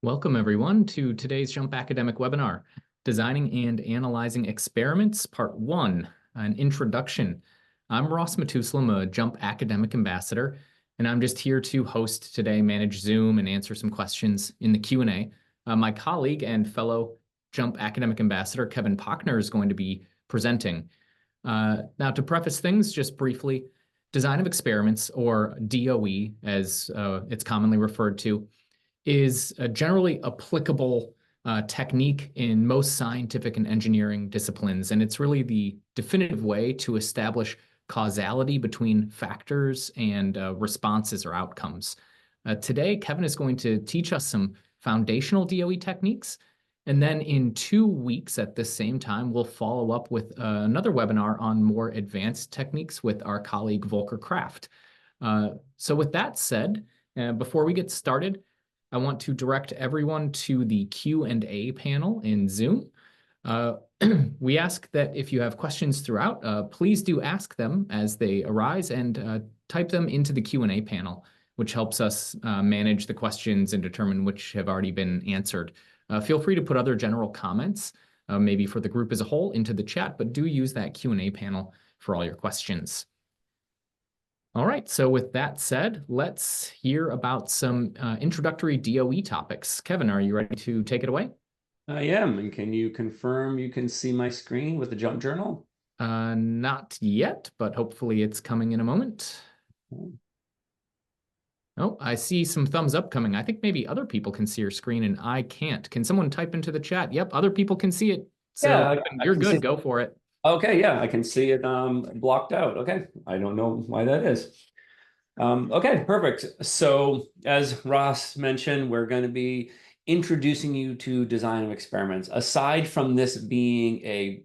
Welcome, everyone, to today's Jump Academic webinar, Designing and Analyzing Experiments, Part 1, an Introduction. I'm Ross Matusalem, a Jump Academic Ambassador, and I'm just here to host today, manage Zoom, and answer some questions in the Q&A. My colleague and fellow Jump Academic Ambassador, Kevin Pochner, is going to be presenting. Now, to preface things, just briefly, design of experiments, or DOE, as it's commonly referred to, is a generally applicable technique in most scientific and engineering disciplines. And it's really the definitive way to establish causality between factors and responses or outcomes. Today, Kevin is going to teach us some foundational DOE techniques. And then in 2 weeks at the same time, we'll follow up with another webinar on more advanced techniques with our colleague Volker Kraft. So with that said, before we get started, I want to direct everyone to the Q&A panel in Zoom. We ask that if you have questions throughout, please do ask them as they arise and type them into the Q&A panel, which helps us manage the questions and determine which have already been answered. Feel free to put other general comments, maybe for the group as a whole, into the chat, but do use that Q&A panel for all your questions. All right, so with that said, let's hear about some introductory DOE topics. Kevin, are you ready to take it away? I am, and can you confirm you can see my screen with the jump journal? Not yet, but hopefully it's coming in a moment. Oh, I see some thumbs up coming. I think maybe other people can see your screen and I can't. Can someone type into the chat? Yep, other people can see it. So Yeah, you're good, go for it. Okay, yeah, I can see it blocked out. Okay, I don't know why that is. Okay, perfect. So as Ross mentioned, we're going to be introducing you to design of experiments. Aside from this being a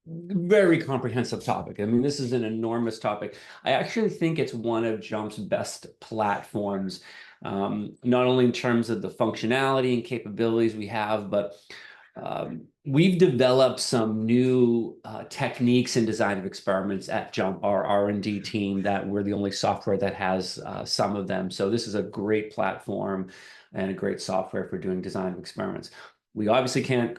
very comprehensive topic, I mean, this is an enormous topic. I actually think it's one of Jump's best platforms, not only in terms of the functionality and capabilities we have, but we've developed some new techniques in design of experiments at Jump, our R&D team, that we're the only software that has some of them. So this is a great platform and a great software for doing design of experiments. We obviously can't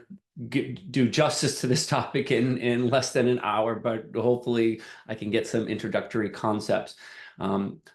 do justice to this topic in less than an hour, but hopefully I can get some introductory concepts.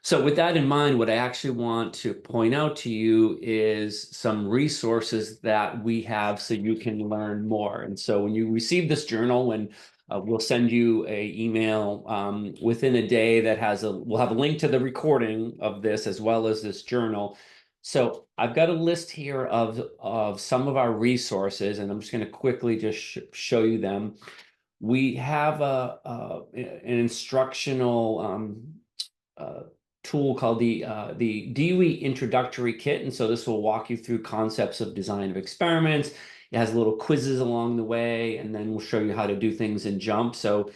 So with that in mind, what I actually want to point out to you is some resources that we have so you can learn more. And so when you receive this journal, we'll send you an email within a day that we'll have a link to the recording of this as well as this journal. So I've got a list here of some of our resources, and I'm just going to quickly just show you them. We have an instructional tool called the DOE Introductory Kit. And so this will walk you through concepts of design of experiments. It has little quizzes along the way, and then we'll show you how to do things in Jump. So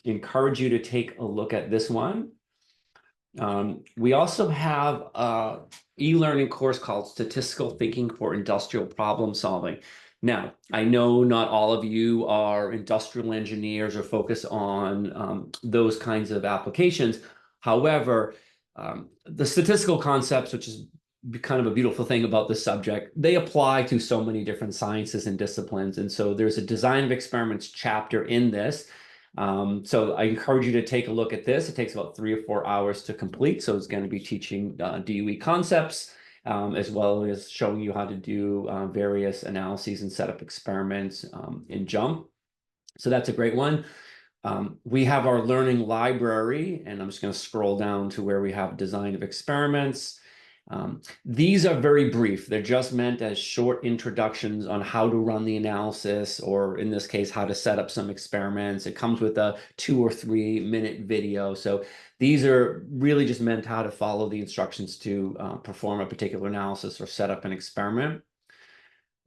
encourage you to take a look at this one. We also have an e-learning course called Statistical Thinking for Industrial Problem Solving. Now, I know not all of you are industrial engineers or focus on those kinds of applications. However, the statistical concepts, which is kind of a beautiful thing about this subject, they apply to so many different sciences and disciplines. And so there's a design of experiments chapter in this. So I encourage you to take a look at this. It takes about 3 or 4 hours to complete. So it's going to be teaching DOE concepts, as well as showing you how to do various analyses and set up experiments in Jump. So that's a great one. We have our learning library, and I'm just going to scroll down to where we have design of experiments. These are very brief. They're just meant as short introductions on how to run the analysis, or in this case, how to set up some experiments. It comes with a 2 or 3 minute video. So these are really just meant how to follow the instructions to perform a particular analysis or set up an experiment.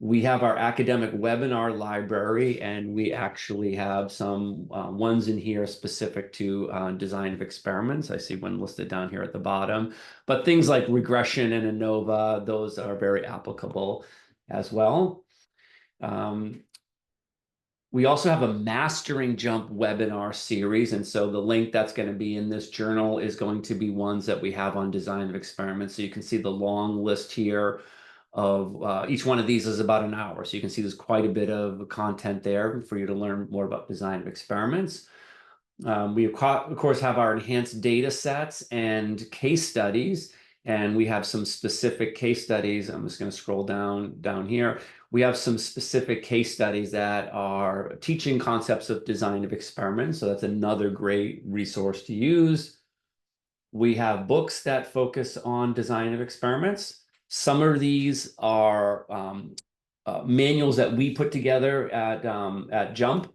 We have our academic webinar library, and we actually have some ones in here specific to design of experiments. I see one listed down here at the bottom, but things like regression and ANOVA, those are very applicable as well. We also have a Mastering Jump webinar series, and so the link that's going to be in this journal is going to be ones that we have on design of experiments. So you can see the long list here each one of these is about an hour. So you can see there's quite a bit of content there for you to learn more about design of experiments. We, of course, have our enhanced data sets and case studies, and we have some specific case studies. I'm just going to scroll down here. We have some specific case studies that are teaching concepts of design of experiments, so that's another great resource to use. We have books that focus on design of experiments. Some of these are manuals that we put together at Jump.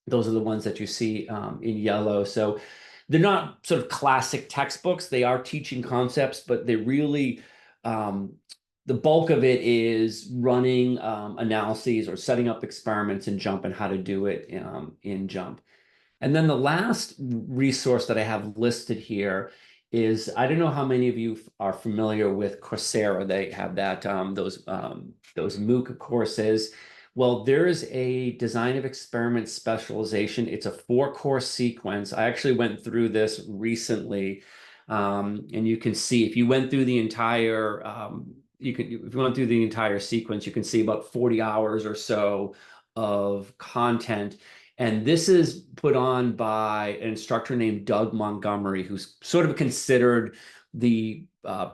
Those are the ones that you see in yellow. So they're not sort of classic textbooks. They are teaching concepts, but they really, the bulk of it is running analyses or setting up experiments in Jump and how to do it in Jump. And then the last resource that I have listed here is, I don't know how many of you are familiar with Coursera. They have that those MOOC courses. Well, there is a design of experiment specialization. It's a 4-course sequence. I actually went through this recently, and you can see if you went through the entire if you went through the entire sequence, you can see about 40 hours or so of content. And this is put on by an instructor named Doug Montgomery, who's sort of considered the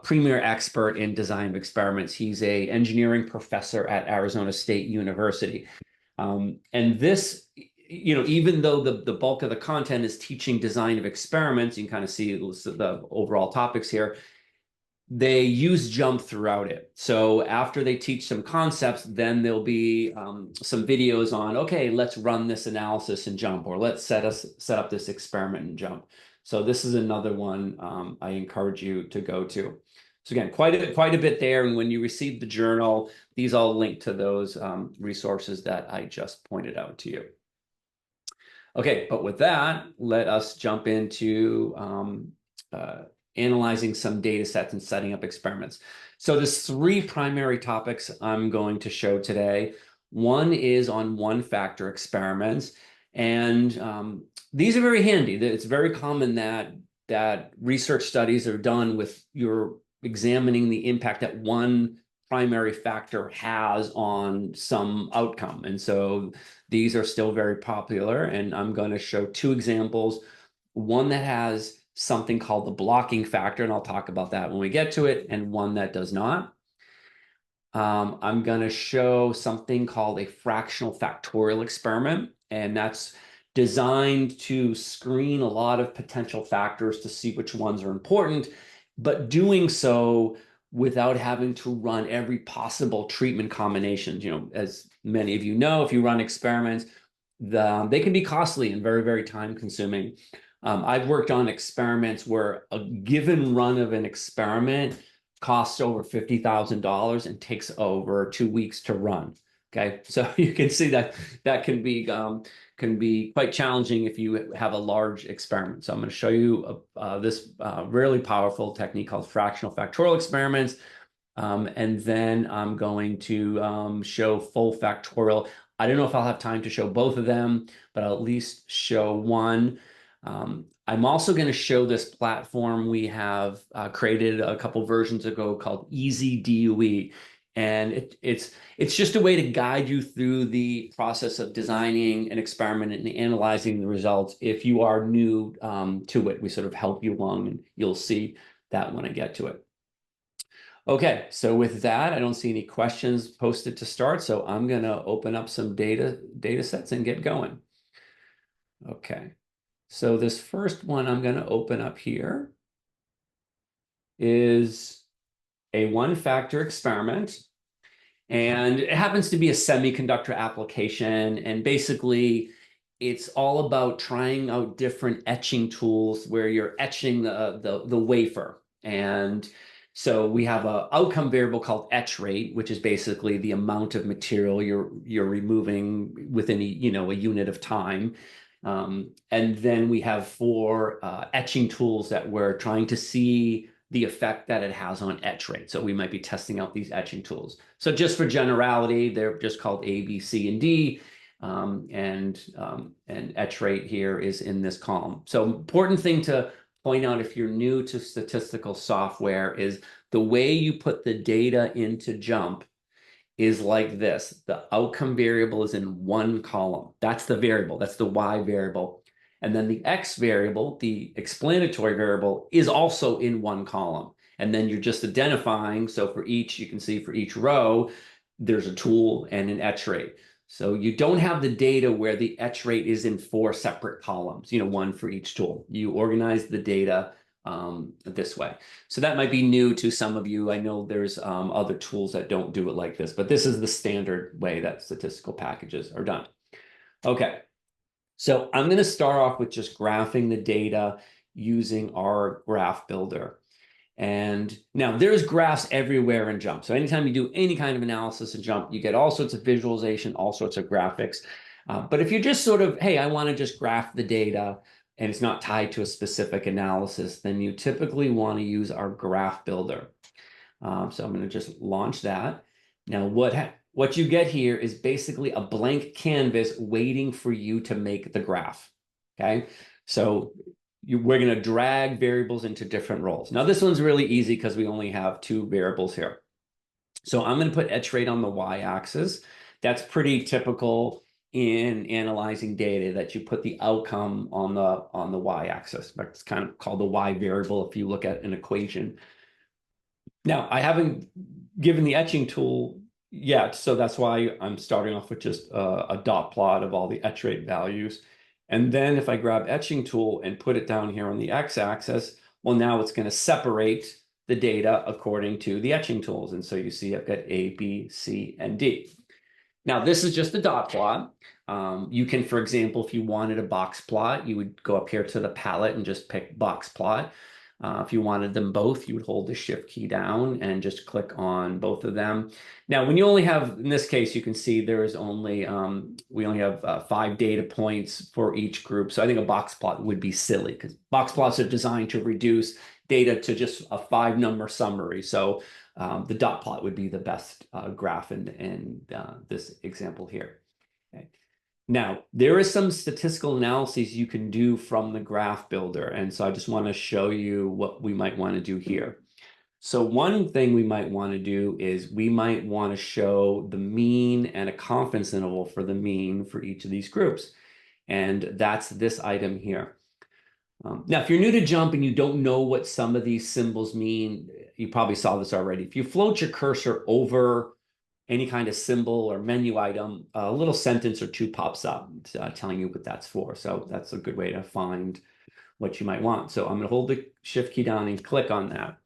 premier expert in design of experiments. He's an engineering professor at Arizona State University. And this, even though the bulk of the content is teaching design of experiments, you can kind of see the overall topics here. They use Jump throughout it. So after they teach some concepts, then there'll be some videos on, okay, let's run this analysis in Jump, or let's set up this experiment in Jump. So this is another one I encourage you to go to. So again, quite a bit there. And when you receive the journal, these all link to those resources that I just pointed out to you. Okay, but with that, let us jump into analyzing some data sets and setting up experiments. So there's 3 primary topics I'm going to show today. One is on one-factor experiments, and these are very handy. It's very common that research studies are done with you're examining the impact that one primary factor has on some outcome. And so these are still very popular, and I'm going to show 2 examples. One that has something called the blocking factor, and I'll talk about that when we get to it, and one that does not. I'm going to show something called a fractional factorial experiment, and that's designed to screen a lot of potential factors to see which ones are important, but doing so without having to run every possible treatment combination. As many of you know, if you run experiments, they can be costly and very, very time consuming. I've worked on experiments where a given run of an experiment costs over $50,000 and takes over 2 weeks to run. Okay, so you can see that can be quite challenging if you have a large experiment. So I'm going to show you this really powerful technique called fractional factorial experiments, and then I'm going to show full factorial. I don't know if I'll have time to show both of them, but I'll at least show one. I'm also going to show this platform we have created a couple versions ago called Easy DOE. And it's just a way to guide you through the process of designing an experiment and analyzing the results. If you are new to it, we sort of help you along, and you'll see that when I get to it. Okay, so with that, I don't see any questions posted to start, so I'm going to open up some data sets and get going. Okay. So this first one I'm going to open up here is a one-factor experiment, and it happens to be a semiconductor application, and basically it's all about trying out different etching tools where you're etching the wafer. And so we have an outcome variable called etch rate, which is basically the amount of material you're removing within a unit of time. And then we have 4 etching tools that we're trying to see the effect that it has on etch rate. So we might be testing out these etching tools. So just for generality, they're just called A, B, C, and D. And etch rate here is in this column. So important thing to point out if you're new to statistical software is the way you put the data into JUMP is like this. The outcome variable is in one column. That's the variable. That's the Y variable. And then the X variable, the explanatory variable, is also in one column. And then you're just identifying. So for each, you can see for each row, there's a tool and an etch rate. So you don't have the data where the etch rate is in 4 separate columns, one for each tool. You organize the data this way. So that might be new to some of you. I know there's other tools that don't do it like this, but this is the standard way that statistical packages are done. Okay, so I'm going to start off with just graphing the data using our graph builder. And now there's graphs everywhere in JUMP. So anytime you do any kind of analysis in JUMP, you get all sorts of visualization, all sorts of graphics. But if you're just sort of, hey, I want to just graph the data and it's not tied to a specific analysis, then you typically want to use our graph builder. So I'm going to just launch that. Now, what you get here is basically a blank canvas waiting for you to make the graph. Okay, so we're going to drag variables into different roles. Now, this one's really easy because we only have 2 variables here. So I'm going to put etch rate on the y-axis. That's pretty typical in analyzing data, that you put the outcome on the y-axis. It's kind of called the y variable if you look at an equation. Now, I haven't given the etching tool yet, so that's why I'm starting off with just a dot plot of all the etch rate values. And then if I grab etching tool and put it down here on the x-axis, well, now it's going to separate the data according to the etching tools. And so you see I've got A, B, C, and D. Now, this is just a dot plot. You can, for example, if you wanted a box plot, you would go up here to the palette and just pick box plot. If you wanted them both, you would hold the shift key down and just click on both of them. Now, when you only have, in this case, you can see there is only, we only have 5 data points for each group. So I think a box plot would be silly because box plots are designed to reduce data to just a 5-number summary. So the dot plot would be the best graph in this example here. Okay. Now, there is some statistical analyses you can do from the graph builder. And so I just want to show you what we might want to do here. So one thing we might want to do is we might want to show the mean and a confidence interval for the mean for each of these groups. And that's this item here. Now, if you're new to JUMP and you don't know what some of these symbols mean, you probably saw this already. If you float your cursor over any kind of symbol or menu item, a little sentence or 2 pops up telling you what that's for. So that's a good way to find what you might want. So I'm going to hold the shift key down and click on that.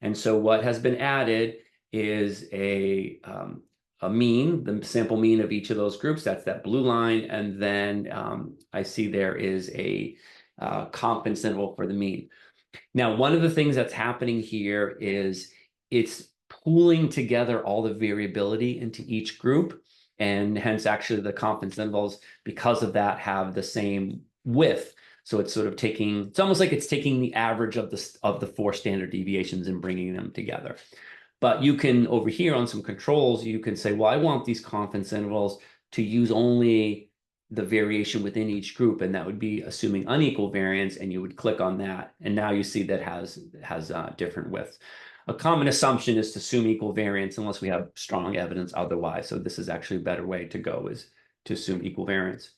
And so what has been added is a mean, the sample mean of each of those groups. That's that blue line. And then I see there is a confidence interval for the mean. Now, one of the things that's happening here is it's pooling together all the variability into each group, and hence actually the confidence intervals, because of that, have the same width. So it's sort of taking, it's almost like it's taking the average of the 4 standard deviations and bringing them together. But you can, over here on some controls, you can say, well, I want these confidence intervals to use only the variation within each group, and that would be assuming unequal variance, and you would click on that, and now you see that has different widths. A common assumption is to assume equal variance unless we have strong evidence otherwise. So this is actually a better way to go, is to assume equal variance.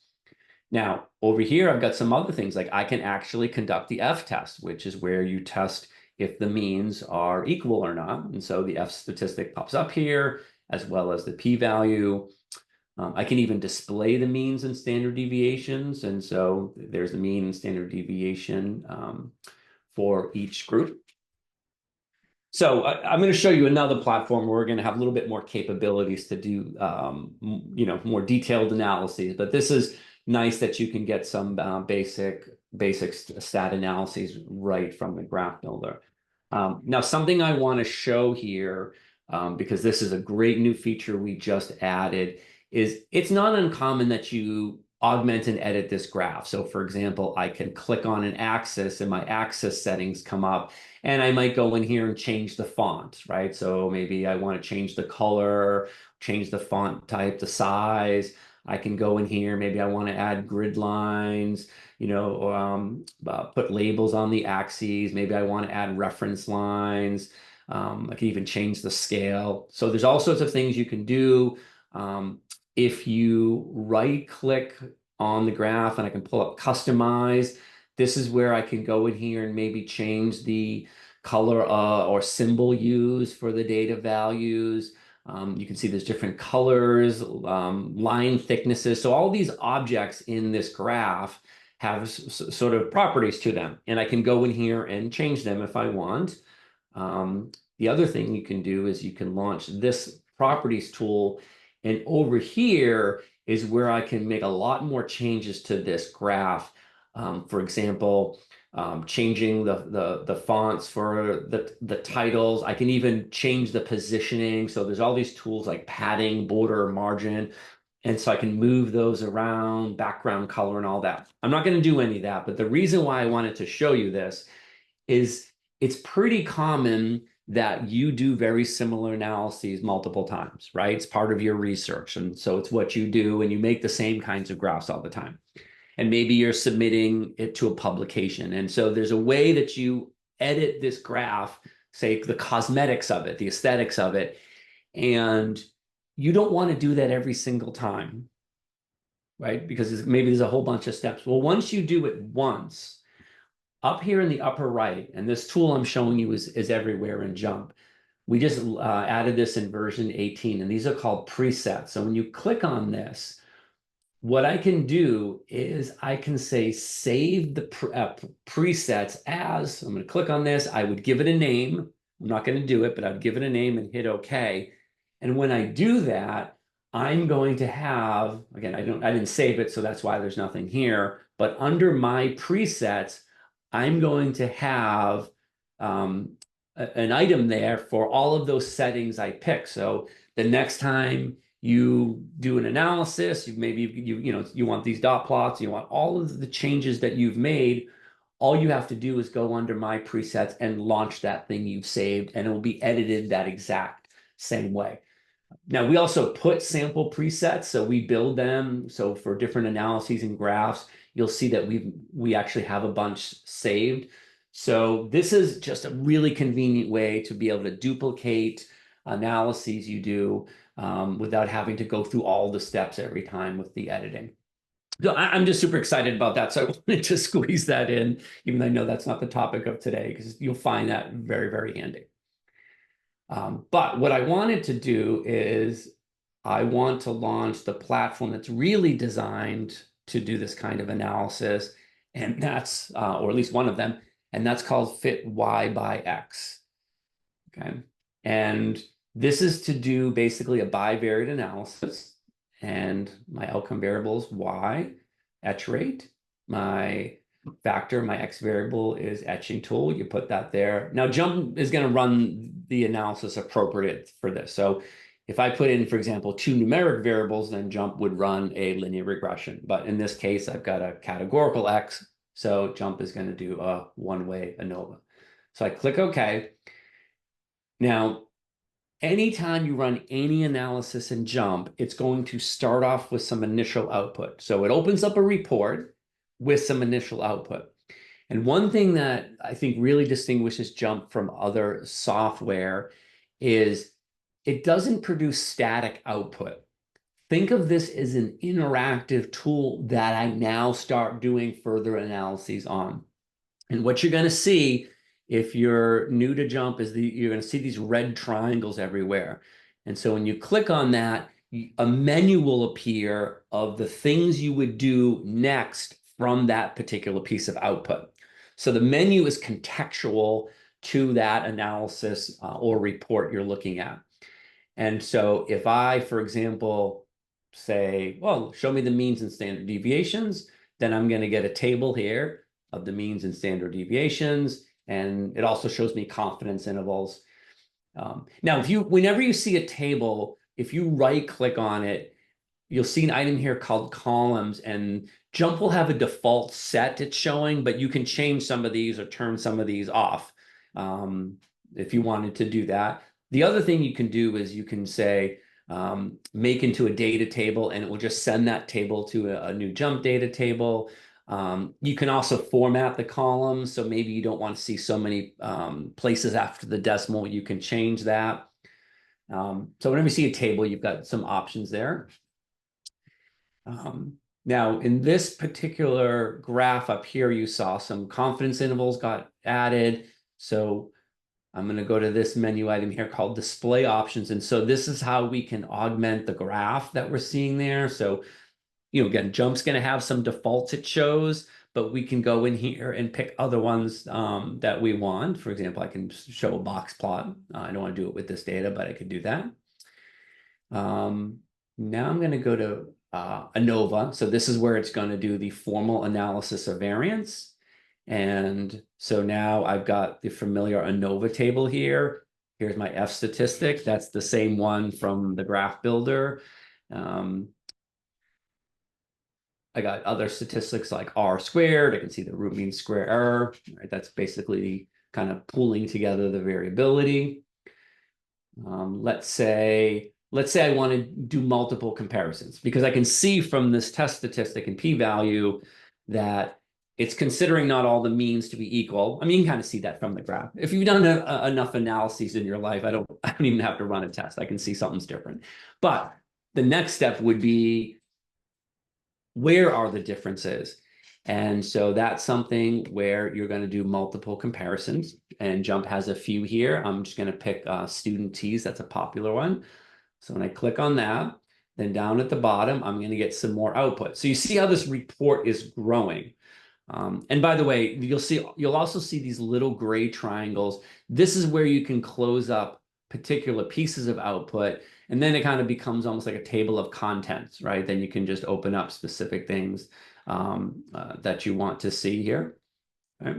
Now, over here, I've got some other things, like I can actually conduct the F test, which is where you test if the means are equal or not. And so the F statistic pops up here, as well as the p-value. I can even display the means and standard deviations. And so there's the mean and standard deviation for each group. So I'm going to show you another platform where we're going to have a little bit more capabilities to do, more detailed analyses. But this is nice that you can get some basic stat analyses right from the graph builder. Now, something I want to show here, because this is a great new feature we just added, is it's not uncommon that you augment and edit this graph. So for example, I can click on an axis and my axis settings come up, and I might go in here and change the font, right? So maybe I want to change the color, change the font type, the size. I can go in here, maybe I want to add grid lines, put labels on the axes. Maybe I want to add reference lines. I can even change the scale. So there's all sorts of things you can do. If you right click on the graph and I can pull up customize, this is where I can go in here and maybe change the color or symbol used for the data values. You can see there's different colors, line thicknesses. So all these objects in this graph have sort of properties to them. And I can go in here and change them if I want. The other thing you can do is you can launch this properties tool. And over here is where I can make a lot more changes to this graph. For example, changing the fonts for the titles. I can even change the positioning. So there's all these tools like padding, border, margin. And so I can move those around, background color and all that. I'm not going to do any of that, but the reason why I wanted to show you this is it's pretty common that you do very similar analyses multiple times, right? It's part of your research. And so it's what you do, and you make the same kinds of graphs all the time. And maybe you're submitting it to a publication. And so there's a way that you edit this graph, say the cosmetics of it, the aesthetics of it, and you don't want to do that every single time, right? Because maybe there's a whole bunch of steps. Well, once you do it once, up here in the upper right, and this tool I'm showing you is everywhere in JUMP. We just added this in version 18, and these are called presets. So when you click on this, what I can do is I can say save the presets as, I'm going to click on this, I would give it a name. I'm not going to do it, but I'd give it a name and hit OK. And when I do that, I'm going to have, again, I didn't save it, so that's why there's nothing here. But under my presets, I'm going to have an item there for all of those settings I pick. So the next time you do an analysis, you want these dot plots, you want all of the changes that you've made. All you have to do is go under my presets and launch that thing you've saved, and it will be edited that exact same way. Now, we also put sample presets, so we build them. So for different analyses and graphs, you'll see that we actually have a bunch saved. So this is just a really convenient way to be able to duplicate analyses you do without having to go through all the steps every time with the editing. So I'm just super excited about that. So I wanted to squeeze that in, even though I know that's not the topic of today, because you'll find that very, very handy. But what I wanted to do is I want to launch the platform that's really designed to do this kind of analysis. And that's, or at least one of them, and that's called Fit Y by X. Okay. And this is to do basically a bivariate analysis. And my outcome variable is Y, etch rate. My factor, my X variable is etching tool. You put that there. Now JUMP is going to run the analysis appropriate for this. So if I put in, for example, 2 numeric variables, then JUMP would run a linear regression. But in this case, I've got a categorical X. So JUMP is going to do a one-way ANOVA. So I click OK. Now, anytime you run any analysis in JUMP, it's going to start off with some initial output. So it opens up a report with some initial output. And one thing that I think really distinguishes JUMP from other software is it doesn't produce static output. Think of this as an interactive tool that I now start doing further analyses on. And what you're going to see if you're new to JUMP is you're going to see these red triangles everywhere. And so when you click on that, a menu will appear of the things you would do next from that particular piece of output. So the menu is contextual to that analysis or report you're looking at. And so if I, for example, say, well, show me the means and standard deviations, then I'm going to get a table here of the means and standard deviations. And it also shows me confidence intervals. Now, whenever you see a table, if you right click on it, you'll see an item here called columns, and JUMP will have a default set it's showing, but you can change some of these or turn some of these off if you wanted to do that. The other thing you can do is you can say, make into a data table, and it will just send that table to a new JUMP data table. You can also format the columns. So maybe you don't want to see so many places after the decimal. You can change that. So whenever you see a table, you've got some options there. Now, in this particular graph up here, you saw some confidence intervals got added. So I'm going to go to this menu item here called display options. And so this is how we can augment the graph that we're seeing there. So, again, jump's going to have some defaults it shows, but we can go in here and pick other ones that we want. For example, I can show a box plot. I don't want to do it with this data, but I could do that. Now I'm going to go to ANOVA. So this is where it's going to do the formal analysis of variance. And so now I've got the familiar ANOVA table here. Here's my F statistic. That's the same one from the graph builder. I got other statistics like R squared. I can see the root mean square error. Right? That's basically kind of pooling together the variability. Let's say I want to do multiple comparisons because I can see from this test statistic and p-value that it's considering not all the means to be equal. I mean, you can kind of see that from the graph. If you've done enough analyses in your life, I don't even have to run a test. I can see something's different. But the next step would be, where are the differences? And so that's something where you're going to do multiple comparisons, and Jump has a few here. I'm just going to pick student T's. That's a popular one. So when I click on that, then down at the bottom, I'm going to get some more output. So you see how this report is growing. And by the way, you'll also see these little gray triangles. This is where you can close up particular pieces of output, and then it kind of becomes almost like a table of contents, right? Then you can just open up specific things that you want to see here. Right?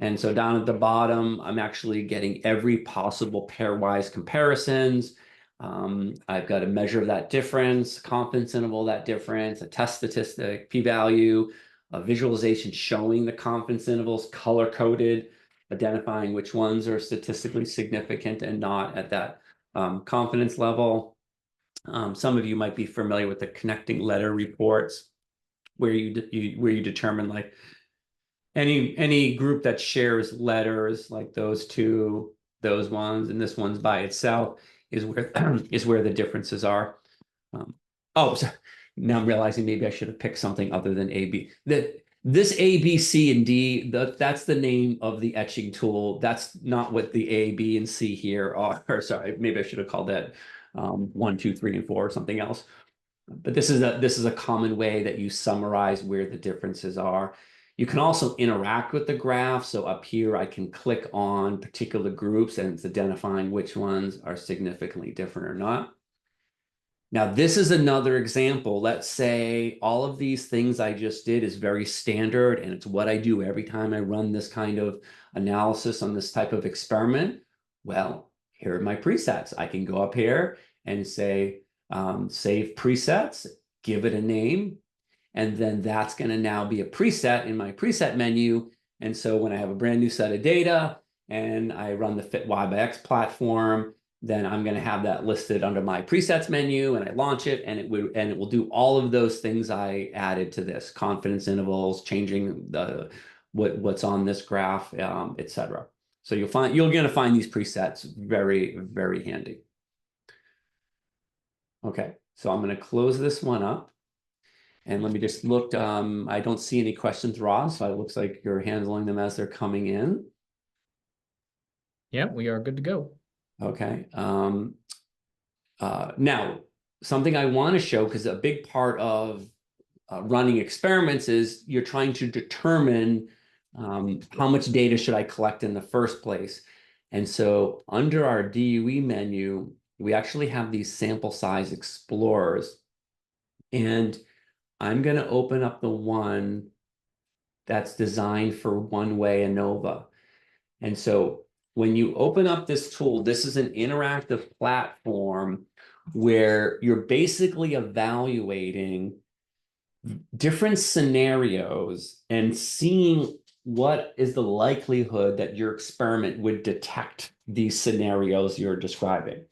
And so down at the bottom, I'm actually getting every possible pairwise comparisons. I've got a measure of that difference, confidence interval that difference, a test statistic, p-value, a visualization showing the confidence intervals color-coded, identifying which ones are statistically significant and not at that confidence level. Some of you might be familiar with the connecting letter reports, where you determine like any group that shares letters, like those two, those ones, and this one's by itself, is where is where the differences are. So now I'm realizing maybe I should have picked something other than A, B. This A, B, C, and D, that's the name of the etching tool. That's not what the A, B, and C here are. Or sorry, maybe I should have called that 1, 2, 3, and 4 or something else. But this is a common way that you summarize where the differences are. You can also interact with the graph. So up here, I can click on particular groups and it's identifying which ones are significantly different or not. Now, this is another example. Let's say all of these things I just did is very standard, and it's what I do every time I run this kind of analysis on this type of experiment. Well, here are my presets. I can go up here and say, save presets, give it a name, and then that's going to now be a preset in my preset menu. And so when I have a brand new set of data and I run the Fit Y by X platform, then I'm going to have that listed under my presets menu, and I launch it, and it will do all of those things I added to this: confidence intervals, changing what's on this graph, etc. So you're going to find these presets very, very handy. Okay, so I'm going to close this one up. And let me just look. I don't see any questions, Ross. So it looks like you're handling them as they're coming in. Yeah, we are good to go. Okay. Now, something I want to show, because a big part of running experiments is you're trying to determine how much data should I collect in the first place. And so under our DUE menu, we actually have these sample size explorers. And I'm going to open up the one that's designed for one-way ANOVA. And so when you open up this tool, this is an interactive platform where you're basically evaluating different scenarios and seeing what is the likelihood that your experiment would detect these scenarios you're describing.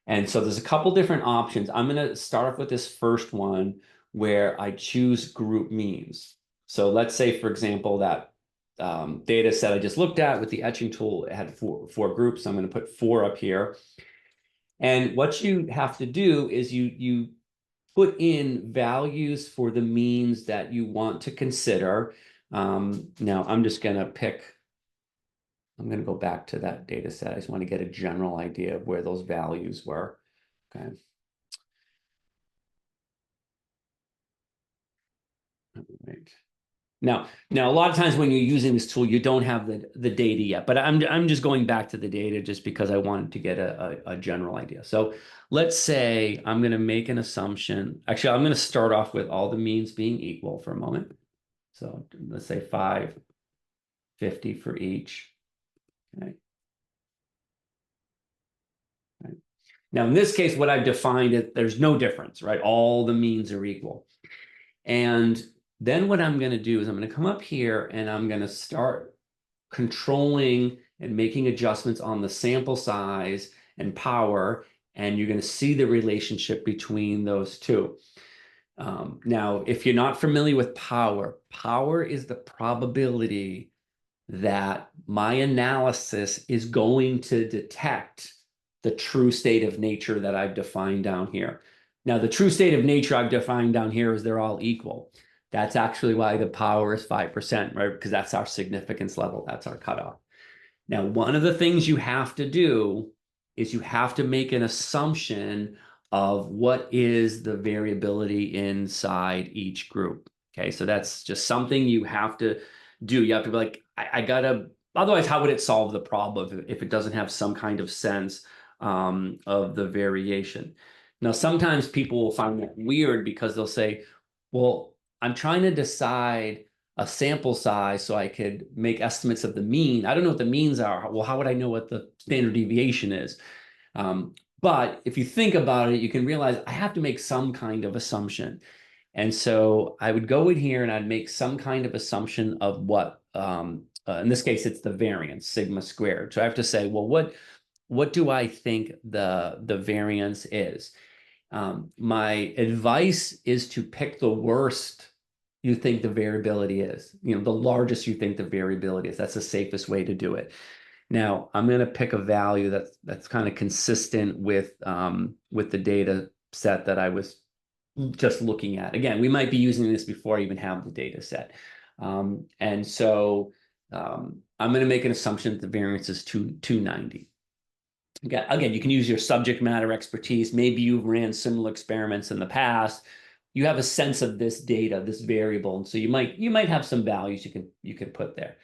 And so there's a couple different options. I'm going to start off with this first one, where I choose group means. So let's say, for example, that data set I just looked at with the etching tool, it had four groups. So I'm going to put 4 up here. And what you have to do is you put in values for the means that you want to consider. Now I'm just going to I'm going to go back to that data set. I just want to get a general idea of where those values were. Okay. All right. Now, a lot of times when you're using this tool, you don't have the data yet, but I'm just going back to the data just because I wanted to get a general idea. So let's say I'm going to make an assumption. Actually, I'm going to start off with all the means being equal for a moment. So let's say 550 for each. Okay. Right. Now, in this case, what I've defined is there's no difference, right? All the means are equal. And then what I'm going to do is I'm going to come up here and I'm going to start controlling and making adjustments on the sample size and power, and you're going to see the relationship between those two. Now, if you're not familiar with power, power is the probability that my analysis is going to detect the true state of nature that I've defined down here. Now, the true state of nature I've defined down here is they're all equal. That's actually why the power is 5%, right? Because that's our significance level. That's our cutoff. Now, one of the things you have to do is you have to make an assumption of what is the variability inside each group. Okay, so that's just something you have to do. You have to be like, I gotta, otherwise, how would it solve the problem if it doesn't have some kind of sense of the variation? Now, sometimes people will find that weird because they'll say, well, I'm trying to decide a sample size so I could make estimates of the mean. I don't know what the means are. Well, how would I know what the standard deviation is? But if you think about it, you can realize I have to make some kind of assumption. And so I would go in here and I'd make some kind of assumption of what, in this case, it's the variance, sigma squared. So I have to say, well, what do I think the variance is? My advice is to pick the worst you think the variability is, the largest you think the variability is. That's the safest way to do it. Now, I'm going to pick a value that's kind of consistent with the data set that I was just looking at. Again, we might be using this before I even have the data set. And so I'm going to make an assumption that the variance is 290. Again, you can use your subject matter expertise. Maybe you've ran similar experiments in the past. You have a sense of this data, this variable, and so you might have some values you can put there.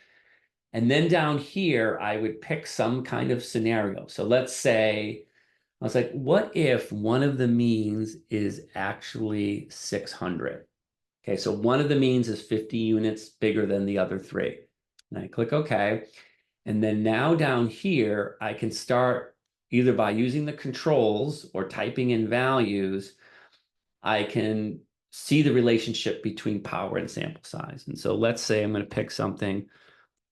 And then down here, I would pick some kind of scenario. So let's say I was like, what if one of the means is actually 600? Okay, so one of the means is 50 units bigger than the other 3. And I click OK. And then now down here, I can start either by using the controls or typing in values. I can see the relationship between power and sample size. And so let's say I'm going to pick something.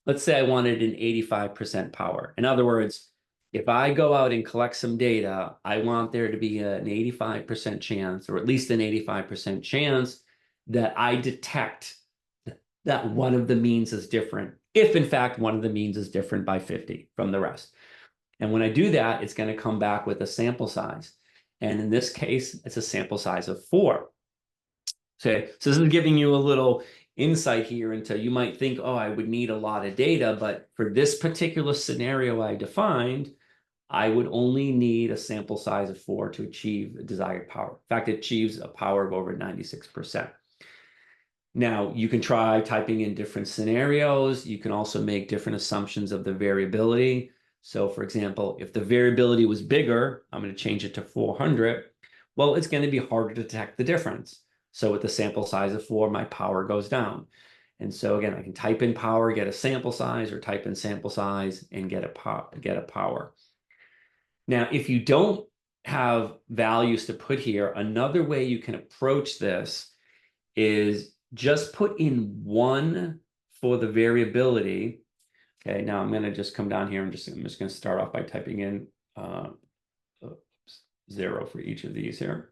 Let's say I wanted an 85% power. In other words, if I go out and collect some data, I want there to be an 85% chance, or at least an 85% chance that I detect that one of the means is different, if in fact one of the means is different by 50 from the rest. And when I do that, it's going to come back with a sample size. And in this case, it's a sample size of 4. Okay, so this is giving you a little insight here into, you might think, oh, I would need a lot of data, but for this particular scenario I defined, I would only need a sample size of 4 to achieve the desired power. In fact, it achieves a power of over 96%. Now, you can try typing in different scenarios. You can also make different assumptions of the variability. So for example, if the variability was bigger, I'm going to change it to 400. Well, it's going to be harder to detect the difference. So with the sample size of 4, my power goes down. And so again, I can type in power, get a sample size, or type in sample size and get a power. Now, if you don't have values to put here, another way you can approach this is just put in 1 for the variability. Okay, now I'm going to just come down here. I'm just going to start off by typing in 0 for each of these here.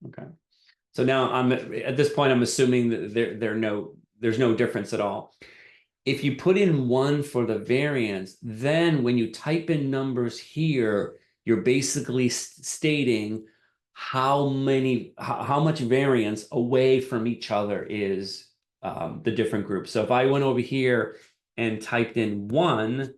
Okay. So now at this point, I'm assuming that there's no difference at all. If you put in 1 for the variance, then when you type in numbers here, you're basically stating how much variance away from each other is the different groups. So if I went over here and typed in 1,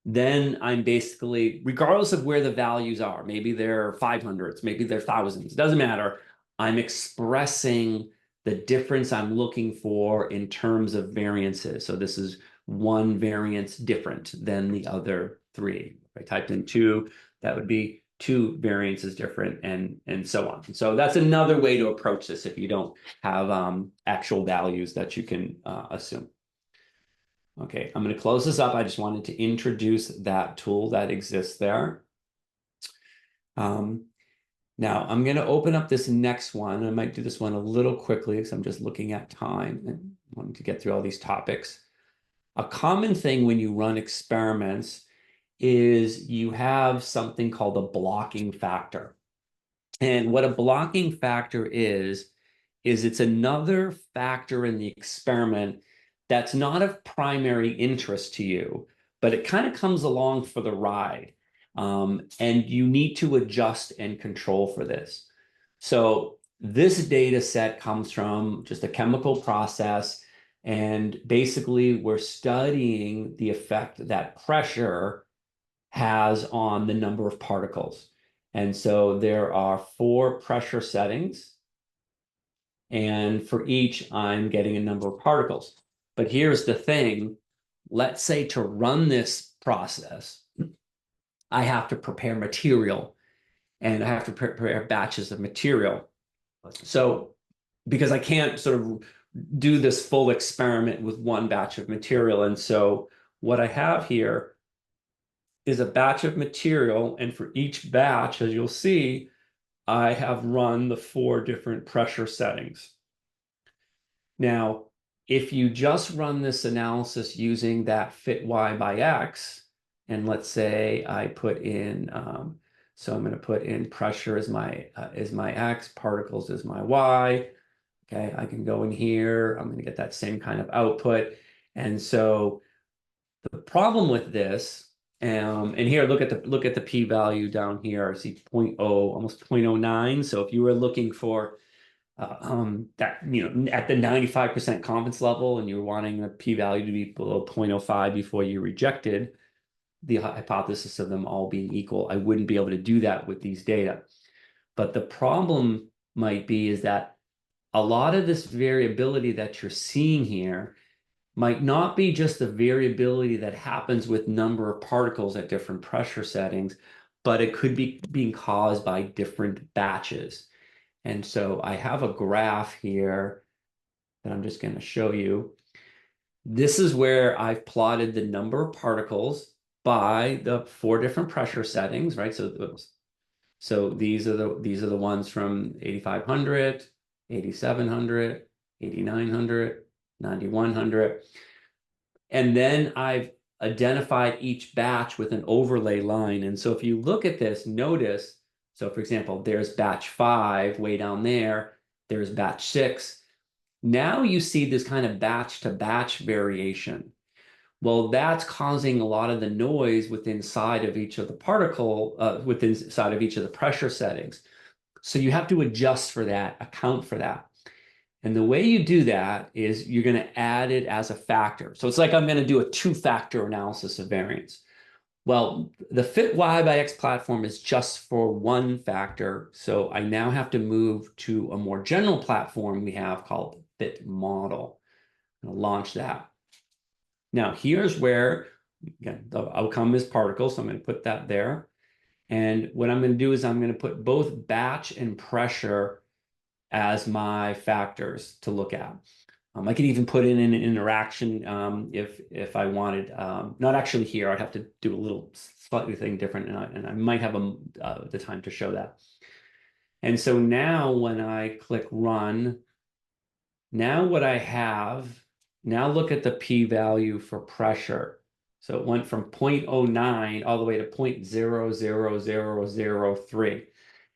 then I'm basically, regardless of where the values are, maybe they're 500s, maybe they're thousands, doesn't matter. I'm expressing the difference I'm looking for in terms of variances. So this is 1 variance different than the other 3. If I typed in 2, that would be 2 variances different, and so on. So that's another way to approach this if you don't have actual values that you can assume. Okay, I'm going to close this up. I just wanted to introduce that tool that exists there. Now I'm going to open up this next one. I might do this one a little quickly because I'm just looking at time and wanting to get through all these topics. A common thing when you run experiments is you have something called a blocking factor. And what a blocking factor is it's another factor in the experiment that's not of primary interest to you, but it kind of comes along for the ride. And you need to adjust and control for this. So this data set comes from just a chemical process. And basically, we're studying the effect that pressure has on the number of particles. And so there are 4 pressure settings. And for each, I'm getting a number of particles. But here's the thing. Let's say to run this process, I have to prepare material, and I have to prepare batches of material. So because I can't sort of do this full experiment with 1 batch of material. And so what I have here is a batch of material. And for each batch, as you'll see, I have run the 4 different pressure settings. Now, if you just run this analysis using that fit y by x, and let's say I put in, so I'm going to put in pressure as my x, particles as my y. Okay, I can go in here. I'm going to get that same kind of output. And so the problem with this, and here look at the p-value down here. I see 0.0, almost 0.09. So if you were looking for that, at the 95% confidence level and you're wanting the p-value to be below 0.05 before you rejected the hypothesis of them all being equal, I wouldn't be able to do that with these data. But the problem might be is that a lot of this variability that you're seeing here might not be just the variability that happens with number of particles at different pressure settings, but it could be being caused by different batches. And so I have a graph here that I'm just going to show you. This is where I've plotted the number of particles by the 4 different pressure settings, right? So these are the ones from 8,500, 8,700, 8,900, 9,100. And then I've identified each batch with an overlay line. And so if you look at this, notice, so for example, there's batch 5 way down there. There's batch 6. Now you see this kind of batch to batch variation. Well, that's causing a lot of the noise within inside of each of the within inside of each of the pressure settings. So you have to adjust for that, account for that. And the way you do that is you're going to add it as a factor. So it's like I'm going to do a 2-factor analysis of variance. Well, the fit y by x platform is just for 1 factor. So I now have to move to a more general platform we have called fit model. I'm going to launch that. Now, here's where, again, the outcome is particles. So I'm going to put that there. And what I'm going to do is I'm going to put both batch and pressure as my factors to look at. I could even put in an interaction if I wanted. Not actually here. I'd have to do a little slightly thing different, and I might have the time to show that. And so now when I click run, now what I have, now look at the p-value for pressure. So it went from 0.09 all the way to 0.00003.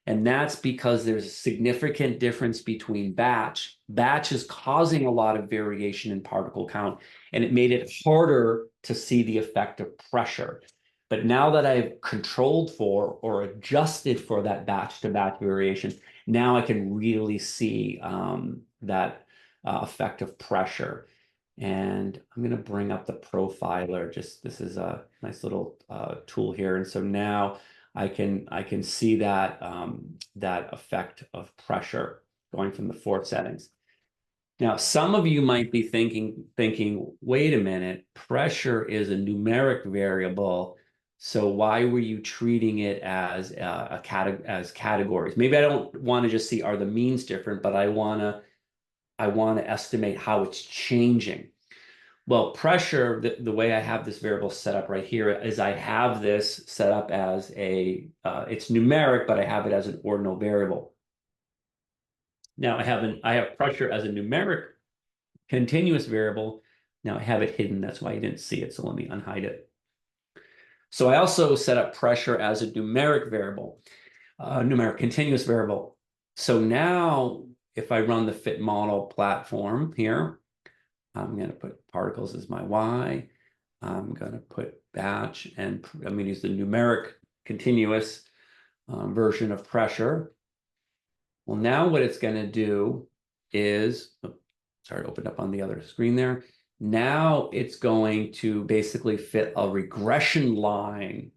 And that's because there's a significant difference between batch. Batch is causing a lot of variation in particle count, and it made it harder to see the effect of pressure. But now that I've controlled for or adjusted for that batch to batch variation, now I can really see that effect of pressure. And I'm going to bring up the profiler. This is a nice little tool here. And so now I can see that that effect of pressure going from the 4 settings. Now, some of you might be thinking, wait a minute, pressure is a numeric variable. So why were you treating it as as categories? Maybe I don't want to just see are the means different, but I want to estimate how it's changing. Well, pressure, the way I have this variable set up right here is I have this set up as it's numeric, but I have it as an ordinal variable. Now I have pressure as a numeric continuous variable. Now I have it hidden. That's why you didn't see it. So let me unhide it. So I also set up pressure as a numeric variable, numeric continuous variable. So now if I run the fit model platform here, I'm going to put particles as my Y. I'm going to put batch, and I'm going to use the numeric continuous version of pressure. Well, now what it's going to do is, sorry, it opened up on the other screen there. Now it's going to basically fit a regression line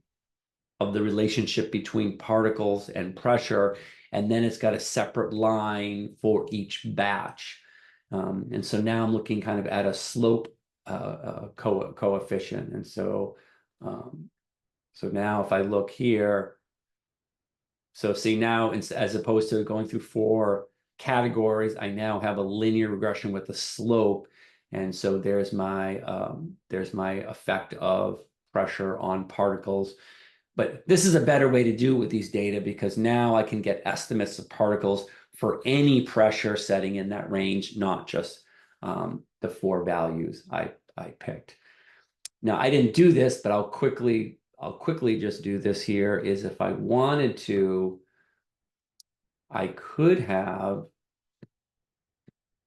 of the relationship between particles and pressure, and then it's got a separate line for each batch. And so now I'm looking kind of at a slope coefficient. And so, so now if I look here, so see now, as opposed to going through 4 categories, I now have a linear regression with a slope. And so there's my effect of pressure on particles. But this is a better way to do with these data, because now I can get estimates of particles for any pressure setting in that range, not just the 4 values I picked. Now I didn't do this, but I'll quickly just do this here. Is if I wanted to, I could have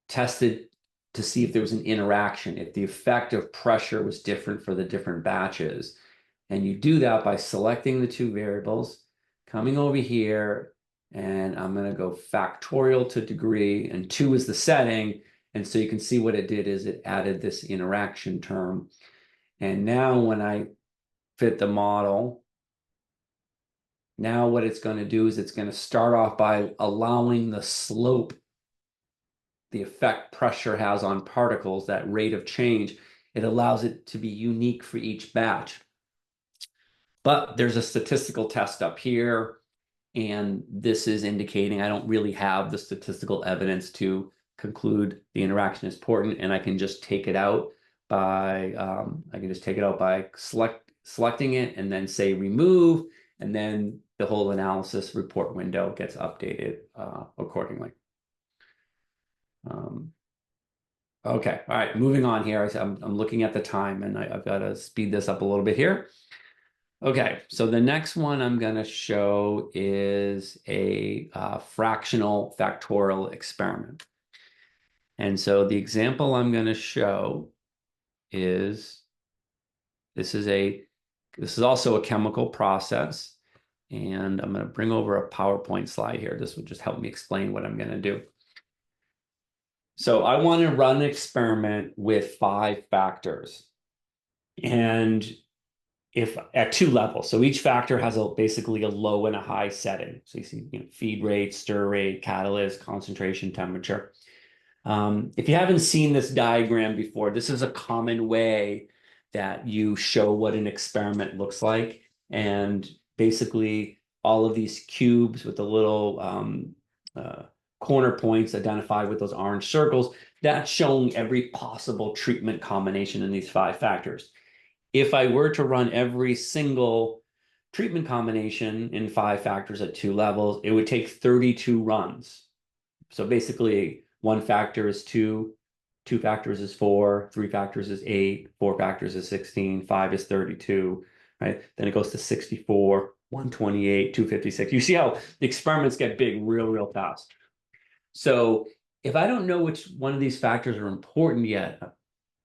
tested to see if there was an interaction, if the effect of pressure was different for the different batches. And you do that by selecting the 2 variables, coming over here, and I'm going to go factorial to degree, and 2 is the setting. And so you can see what it did is it added this interaction term. And now when I fit the model, now what it's going to do is it's going to start off by allowing the slope, the effect pressure has on particles, that rate of change, it allows it to be unique for each batch. But there's a statistical test up here, and this is indicating I don't really have the statistical evidence to conclude the interaction is important, and I can just take it out by selecting it and then say remove, and then the whole analysis report window gets updated accordingly. Okay, all right, moving on here. I'm looking at the time, and I've got to speed this up a little bit here. Okay, so the next one I'm going to show is a fractional factorial experiment. And so the example I'm going to show is this is also a chemical process, and I'm going to bring over a PowerPoint slide here. This will just help me explain what I'm going to do. So I want to run an experiment with 5 factors, and if at 2 levels. So each factor has basically a low and a high setting. So you see, feed rate, stir rate, catalyst, concentration, temperature. If you haven't seen this diagram before, this is a common way that you show what an experiment looks like. And basically all of these cubes with the little corner points identified with those orange circles, that's showing every possible treatment combination in these 5 factors. If I were to run every single treatment combination in 5 factors at 2 levels, it would take 32 runs. So basically 1 factor is 2, 2 factors is 4, 3 factors is 8, 4 factors is 16, 5 is 32, right? Then it goes to 64, 128, 256. You see how the experiments get big real fast. So if I don't know which one of these factors are important yet,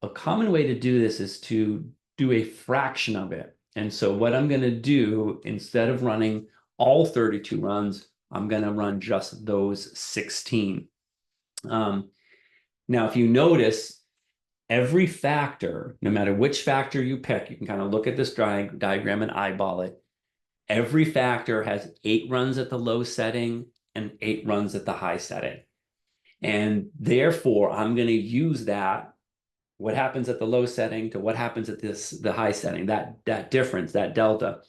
a common way to do this is to do a fraction of it. And so what I'm going to do, instead of running all 32 runs, I'm going to run just those 16. Now, if you notice, every factor, no matter which factor you pick, you can kind of look at this diagram and eyeball it. Every factor has 8 runs at the low setting and 8 runs at the high setting. And therefore, I'm going to use that, what happens at the low setting to what happens at the high setting, that difference, that delta,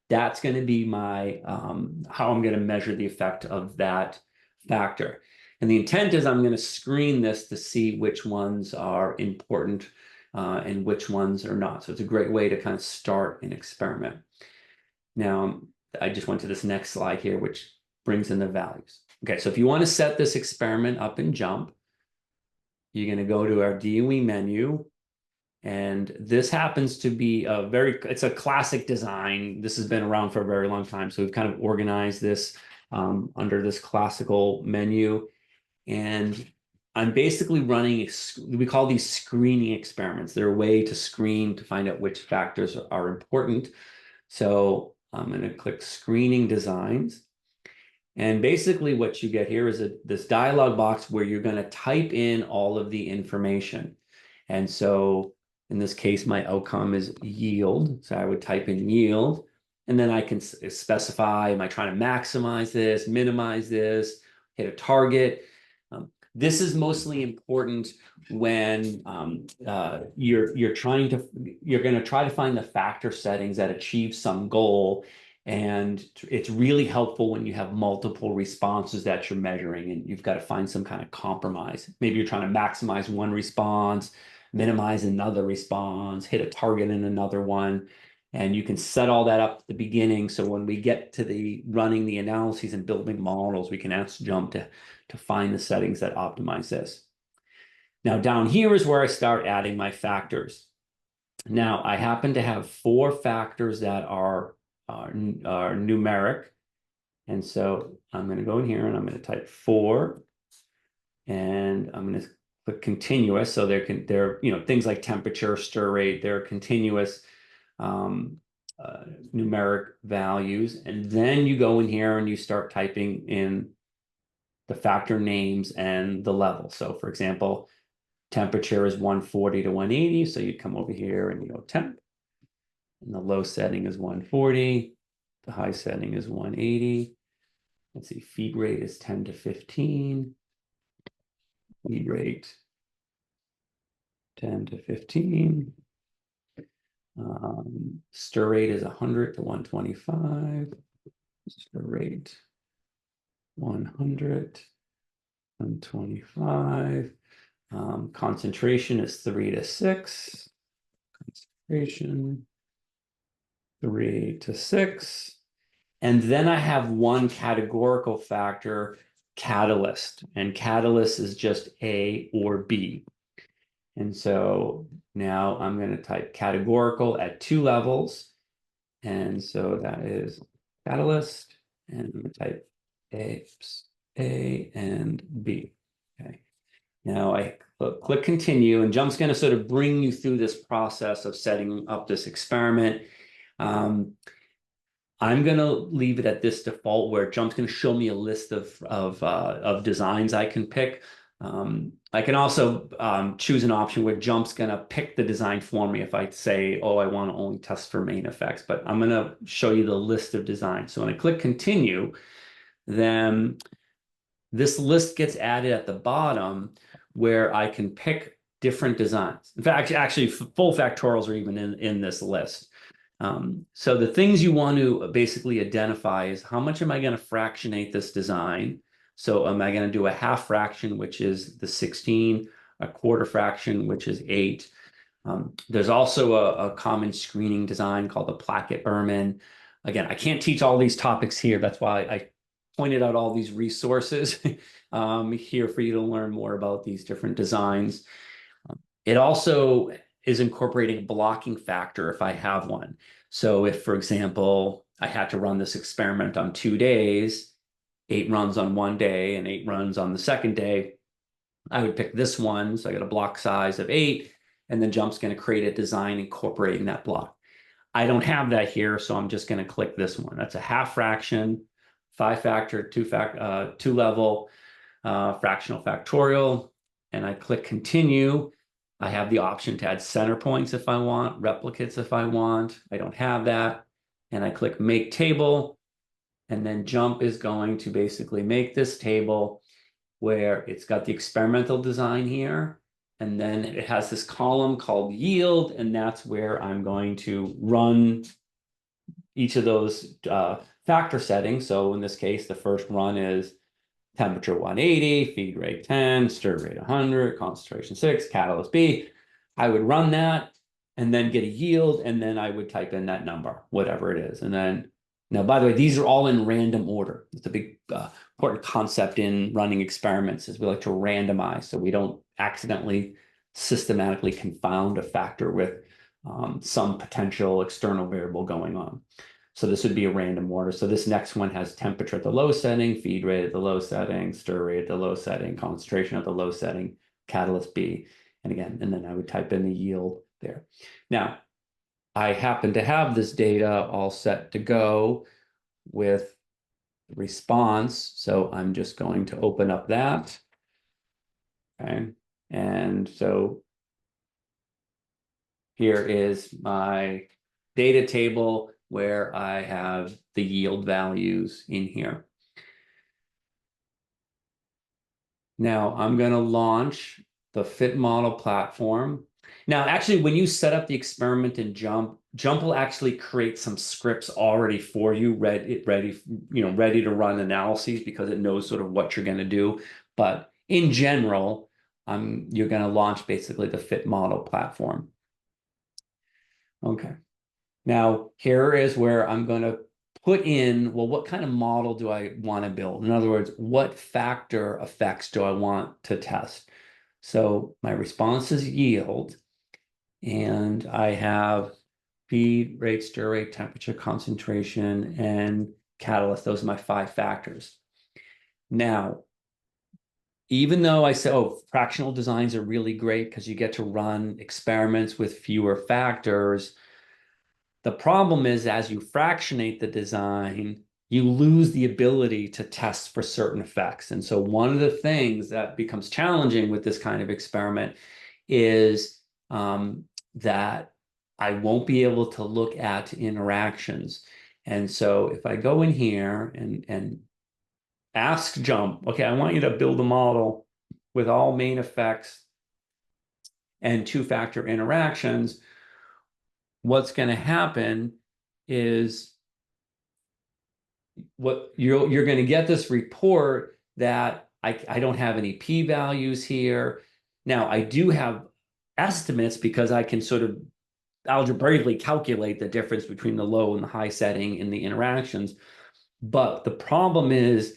that's going to be my how I'm going to measure the effect of that factor. And the intent is I'm going to screen this to see which ones are important and which ones are not. So it's a great way to kind of start an experiment. Now, I just went to this next slide here, which brings in the values. Okay, so if you want to set this experiment up in JUMP, you're going to go to our DOE menu. And this happens to be it's a classic design. This has been around for a very long time. So we've kind of organized this under this classical menu. And I'm basically running, we call these screening experiments. They're a way to screen to find out which factors are important. So I'm going to click Screening Designs. And basically what you get here is this dialog box where you're going to type in all of the information. And so in this case, my outcome is yield. So I would type in yield, and then I can specify, am I trying to maximize this, minimize this, hit a target. This is mostly important when you're going to try to find the factor settings that achieve some goal. And it's really helpful when you have multiple responses that you're measuring and you've got to find some kind of compromise. Maybe you're trying to maximize one response, minimize another response, hit a target in another one. And you can set all that up at the beginning. So when we get to the running the analyses and building models, we can ask JUMP to find the settings that optimize this. Now down here is where I start adding my factors. Now I happen to have 4 factors that are numeric. And so I'm going to go in here and I'm going to type 4 and I'm going to click continuous. So they're things like temperature, stir rate, they're continuous numeric values. And then you go in here and you start typing in the factor names and the level. So for example, temperature is 140 to 180. So you'd come over here and you go temp. And the low setting is 140. The high setting is 180. Let's see, feed rate is 10 to 15. Feed rate 10 to 15. Stir rate is 100 to 125. Stir rate 100, 125. Concentration is 3 to 6. Concentration 3 to 6. And then I have one categorical factor, catalyst. And catalyst is just A or B. And so now I'm going to type categorical at 2 levels. And so that is catalyst. And I'm going to type A and B. Okay. Now I click continue, and JUMP's going to sort of bring you through this process of setting up this experiment. I'm going to leave it at this default where JUMP's going to show me a list of designs I can pick. I can also choose an option where JUMP's going to pick the design for me if I say, oh, I want to only test for main effects, but I'm going to show you the list of designs. So when I click continue, then this list gets added at the bottom where I can pick different designs. In fact, actually full factorials are even in this list. So the things you want to basically identify is how much am I going to fractionate this design? So am I going to do a half fraction, which is the 16, a quarter fraction, which is 8. There's also a common screening design called the Plackett-Berman. Again, I can't teach all these topics here. That's why I pointed out all these resources here for you to learn more about these different designs. It also is incorporating a blocking factor if I have one. So if, for example, I had to run this experiment on 2 days, 8 runs on one day and 8 runs on the second day, I would pick this one. So I got a block size of 8, and then Jump's going to create a design incorporating that block. I don't have that here, so I'm just going to click this one. That's a half fraction, 5-factor, 2-level, fractional factorial, and I click continue. I have the option to add center points if I want, replicates if I want. I don't have that. And I click make table, and then Jump is going to basically make this table where it's got the experimental design here, and then it has this column called yield, and that's where I'm going to run each of those factor settings. So in this case, the first run is temperature 180, feed rate 10, stir rate 100, concentration 6, catalyst B. I would run that and then get a yield, and then I would type in that number, whatever it is. And then, now, by the way, these are all in random order. It's a big important concept in running experiments, is we like to randomize so we don't accidentally systematically confound a factor with some potential external variable going on. So this would be a random order. So this next one has temperature at the low setting, feed rate at the low setting, stir rate at the low setting, concentration at the low setting, catalyst B. And again, and then I would type in the yield there. Now, I happen to have this data all set to go with response. So I'm just going to open up that. Okay. And so here is my data table where I have the yield values in here. Now I'm going to launch the fit model platform. Now, actually, when you set up the experiment in Jump will actually create some scripts already for you, ready to run analyses, because it knows sort of what you're going to do. But in general, you're going to launch basically the fit model platform. Okay. Now, here is where I'm going to put in, well, what kind of model do I want to build? In other words, what factor effects do I want to test? So my response is yield, and I have feed rate, stir rate, temperature, concentration, and catalyst. Those are my 5 factors. Now, even though I say, oh, fractional designs are really great because you get to run experiments with fewer factors, the problem is, as you fractionate the design, you lose the ability to test for certain effects. And so one of the things that becomes challenging with this kind of experiment is that I won't be able to look at interactions. And so if I go in here and ask Jump, okay, I want you to build a model with all main effects and 2-factor interactions, what's going to happen is what you're going to get this report that I don't have any p-values here. Now, I do have estimates because I can sort of algebraically calculate the difference between the low and the high setting in the interactions. But the problem is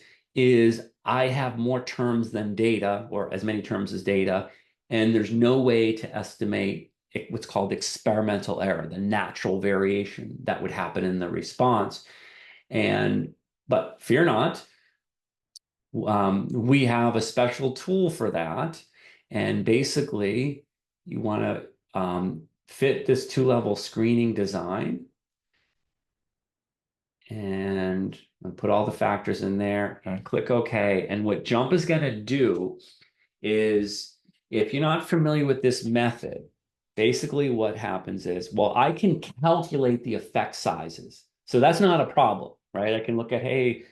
I have more terms than data, or as many terms as data, and there's no way to estimate what's called experimental error, the natural variation that would happen in the response. But fear not, we have a special tool for that. And basically, you want to fit this 2-level screening design. And I'll put all the factors in there and click OK. And what Jump is going to do is, if you're not familiar with this method, basically what happens is, well, I can calculate the effect sizes. So that's not a problem, right? I can look at, hey,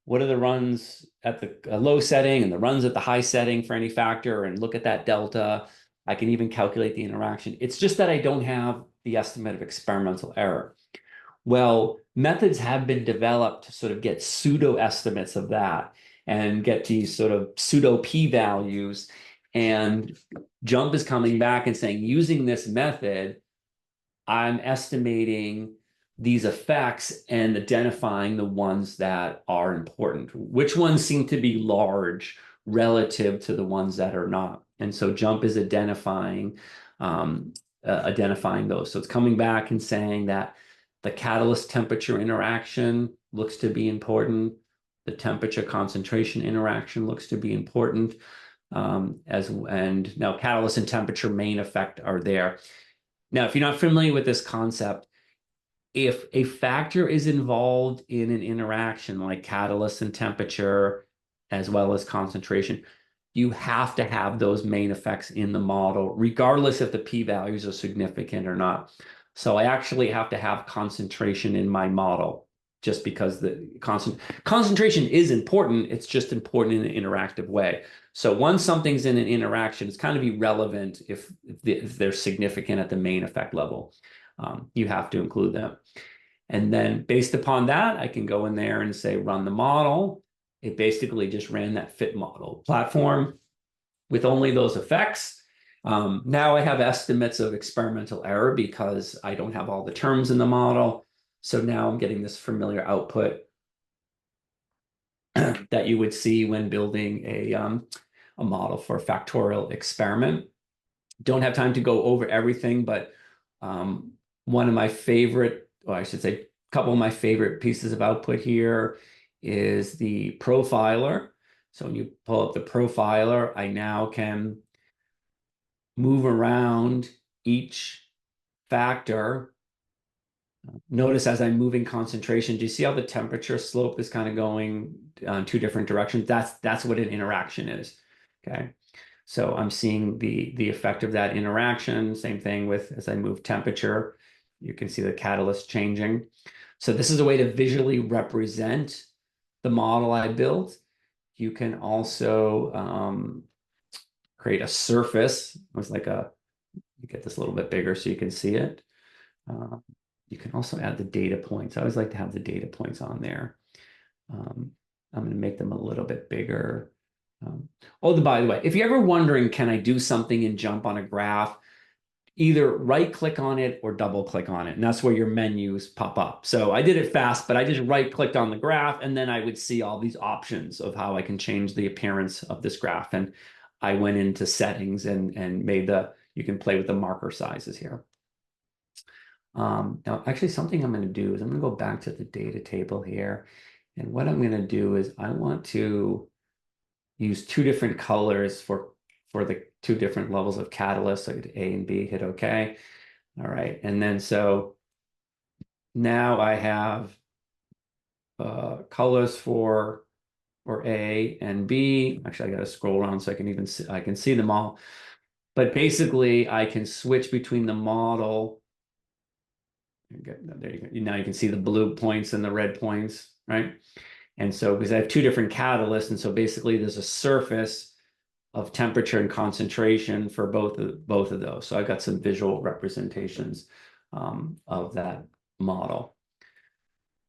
what are the runs at the low setting and the runs at the high setting for any factor, and look at that delta. I can even calculate the interaction. It's just that I don't have the estimate of experimental error. Well, methods have been developed to sort of get pseudo estimates of that and get these sort of pseudo p-values. And Jump is coming back and saying, using this method, I'm estimating these effects and identifying the ones that are important. Which ones seem to be large relative to the ones that are not? And so Jump is identifying those. So it's coming back and saying that The catalyst temperature interaction looks to be important. The temperature concentration interaction looks to be important. And now catalyst and temperature main effect are there. Now, if you're not familiar with this concept, if a factor is involved in an interaction like catalyst and temperature, as well as concentration, you have to have those main effects in the model, regardless if the p-values are significant or not. So I actually have to have concentration in my model just because the concentration is important. It's just important in an interactive way. So once something's in an interaction, it's kind of irrelevant if they're significant at the main effect level. You have to include them. And then based upon that, I can go in there and say, run the model. It basically just ran that fit model platform with only those effects. Now I have estimates of experimental error because I don't have all the terms in the model. So now I'm getting this familiar output that you would see when building a model for a factorial experiment. Don't have time to go over everything, but one of my favorite, or I should say, a couple of my favorite pieces of output here is the profiler. So when you pull up the profiler, I now can move around each factor. Notice as I'm moving concentration, do you see how the temperature slope is kind of going two different directions? That's what an interaction is. Okay. So I'm seeing the effect of that interaction. Same thing with as I move temperature, you can see the catalyst changing. So this is a way to visually represent the model I built. You can also create a surface. It was like you get this a little bit bigger so you can see it. You can also add the data points. I always like to have the data points on there. I'm going to make them a little bit bigger. By the way, if you're ever wondering, can I do something and jump on a graph, either right click on it or double click on it. And that's where your menus pop up. So I did it fast, but I just right clicked on the graph and then I would see all these options of how I can change the appearance of this graph. And I went into settings and made you can play with the marker sizes here. Now, actually, something I'm going to do is I'm going to go back to the data table here. And what I'm going to do is I want to use two different colors for the two different levels of catalyst. So hit A and B, hit OK. All right. And then so now I have colors for A and B. Actually, I got to scroll around so I can see them all. But basically, I can switch between the model. There you go. Now you can see the blue points and the red points, right? And so because I have two different catalysts, and so basically there's a surface of temperature and concentration for both of those. So I've got some visual representations of that model.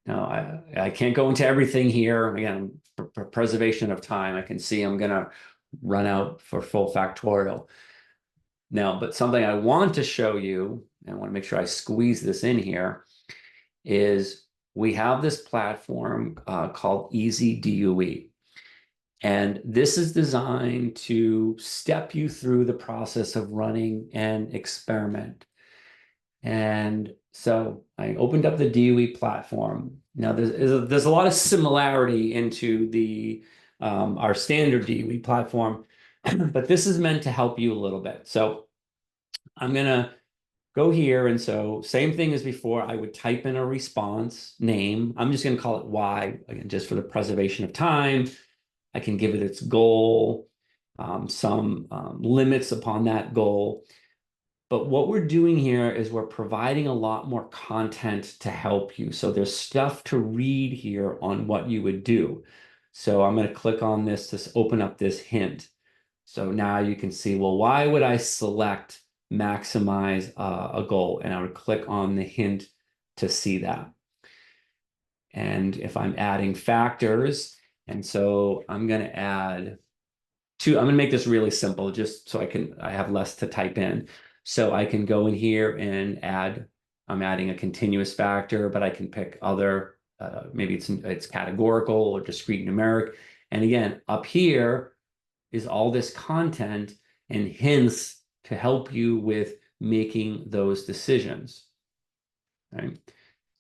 Now I can't go into everything here. Again, for preservation of time, I can see I'm going to run out for full factorial. Now, but something I want to show you, and I want to make sure I squeeze this in here, is we have this platform called Easy DOE. And this is designed to step you through the process of running an experiment. And so I opened up the DOE platform. Now there's a lot of similarity into the our standard DOE platform, but this is meant to help you a little bit. So I'm gonna go here, and so same thing as before. I would type in a response name. I'm just gonna call it Y again, just for the preservation of time. I can give it its goal, some limits upon that goal. But what we're doing here is we're providing a lot more content to help you. So there's stuff to read here on what you would do. So I'm going to click on this to open up this hint. So now you can see, well, why would I select maximize a goal? And I would click on the hint to see that. And if I'm adding factors, and so I'm going to add two, I'm going to make this really simple just so I have less to type in. So I can go in here and I'm adding a continuous factor, but I can pick other, maybe it's categorical or discrete numeric. And again, up here is all this content and hints to help you with making those decisions, right?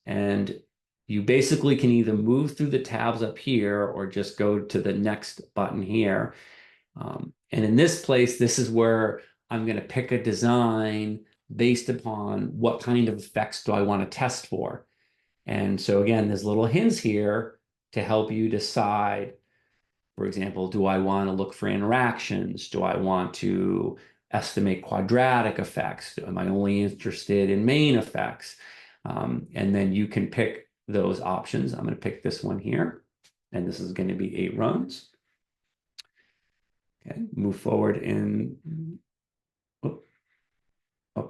And you basically can either move through the tabs up here or just go to the next button here. And in this place, this is where I'm going to pick a design based upon what kind of effects do I want to test for. And so again, there's little hints here to help you decide, for example, do I want to look for interactions? Do I want to estimate quadratic effects? Am I only interested in main effects? And then you can pick those options. I'm going to pick this one here, and this is going to be 8 runs. Okay, move forward in, oh,